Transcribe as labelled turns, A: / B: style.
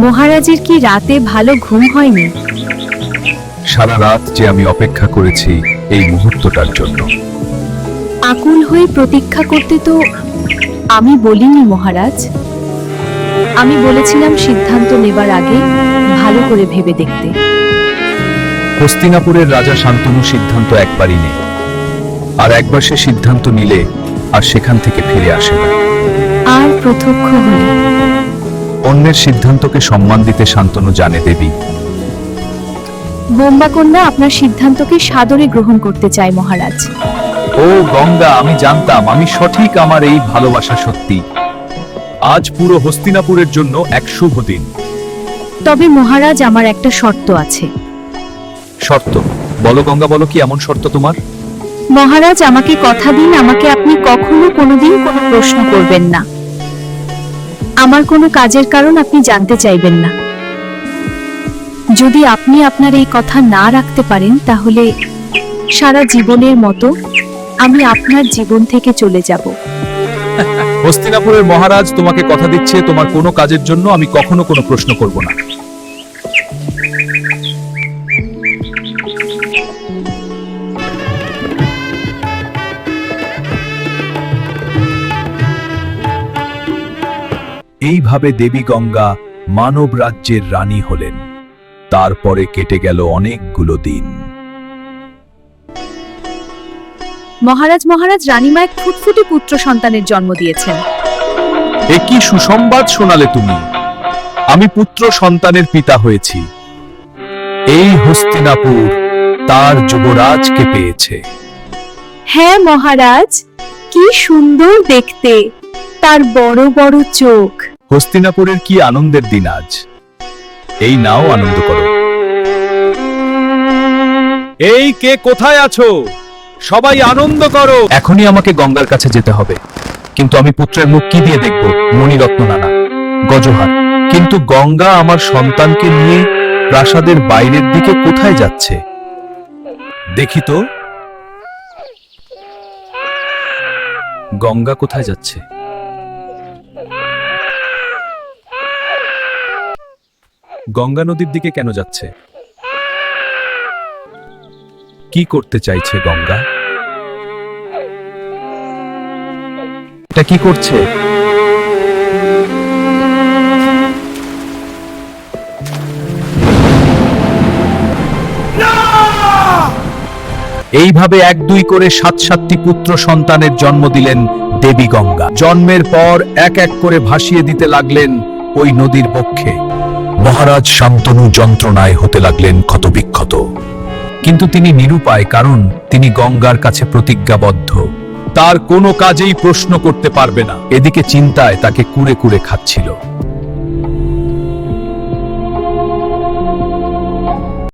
A: মহারাজের কি রাতে ভালো ঘুম হয়নি?
B: সারা রাত যে আমি অপেক্ষা করেছি এই মুহূর্তটার জন্য।
A: আকুল হয়ে প্রতীক্ষা করতে তো আমি বলিনি মহারাজ। আমি বলেছিলাম সিদ্ধান্ত নেবার আগে ভালো করে ভেবে দেখতে।
B: হস্তিনাপুরের রাজা শান্তনু সিদ্ধান্ত একবারই নেই, আর একবার সে সিদ্ধান্ত নিলে আর সেখান থেকে ফিরে আসে না।
A: আর প্রত্যক্ষ হলে
B: অন্যের সিদ্ধান্তকে সম্মান দিতে শান্তনু জানে দেবী।
A: বোম্বাকন্যা আপনার সিদ্ধান্তকে সাদরে গ্রহণ করতে চায় মহারাজ।
B: ও গঙ্গা, আমি জানতাম আমি সঠিক, আমার এই ভালোবাসা সত্যি। আজ পুরো হস্তিনাপুরের জন্য এক শুভ দিন।
A: তবে মহারাজ, আমার একটা শর্ত আছে।
B: শর্ত? বলো গঙ্গা, বলো, কি এমন শর্ত তোমার?
A: মহারাজ, আমাকে কথা দিন, আমাকে আপনি কখনো কোনোদিন কোনো প্রশ্ন করবেন না। আমার কোনো কাজের কারণ আপনি জানতে চাইবেন না। যদি আপনি আপনার এই কথা না রাখতে পারেন তাহলে সারা জীবনের মতো আমি আপনার জীবন থেকে চলে যাব।
B: হস্তিনাপুরের মহারাজ তোমাকে কথা দিচ্ছে, তোমার কোনো কাজের জন্য আমি কখনো কোনো প্রশ্ন করব না। এইভাবে দেবী গঙ্গা মানব রাজ্যের রানী হলেন। তারপরে কেটে গেল অনেকগুলো দিন।
A: মহারাজ, রানীমা এক ফুটফুটে পুত্র সন্তানের জন্ম দিয়েছেন।
B: এ কি সুসংবাদ শোনালে তুমি! আমি পুত্র সন্তানের পিতা হয়েছি। এই হস্তিনাপুর তার যুবরাজকে পেয়েছে।
A: হ্যাঁ মহারাজ, কি সুন্দর দেখতে, তার বড় বড় চোখ।
B: হস্তিনাপুরের কি আনন্দের দিন আজ! এই নাও, আনন্দ করো। এই কে কোথায় আছো? সবাই আনন্দ করো। এখনই আমাকে গঙ্গার কাছে যেতে হবে, কিন্তু আমি পুত্রের মুখ কি দিয়ে দেখব? মণিরত্ন নানা, গজহার। কিন্তু গঙ্গা আমার সন্তানকে নিয়ে প্রাসাদের বাইরের দিকে কোথায় যাচ্ছে? দেখি তো, গঙ্গা কোথায় যাচ্ছে? গঙ্গা নদীর দিকে কেন যাচ্ছে? কি করতে চাইছে গঙ্গা? এটা কি করছে? এইভাবে এক দুই করে 7-7টি পুত্র সন্তানের জন্ম দিলেন দেবী গঙ্গা। জন্মের পর এক এক করে ভাসিয়ে দিতে লাগলেন ওই নদীর বক্ষে। মহারাজ শান্তনু যন্ত্রণায় হতে লাগলেন ক্ষতবিক্ষত, কিন্তু তিনি নিরুপায়, কারণ তিনি গঙ্গার কাছে প্রতিজ্ঞাবদ্ধ। তার কোনো কাজেই প্রশ্ন করতে পারবে না। এদিকে চিন্তায় তাকে কুরে কুরে খাচ্ছিল।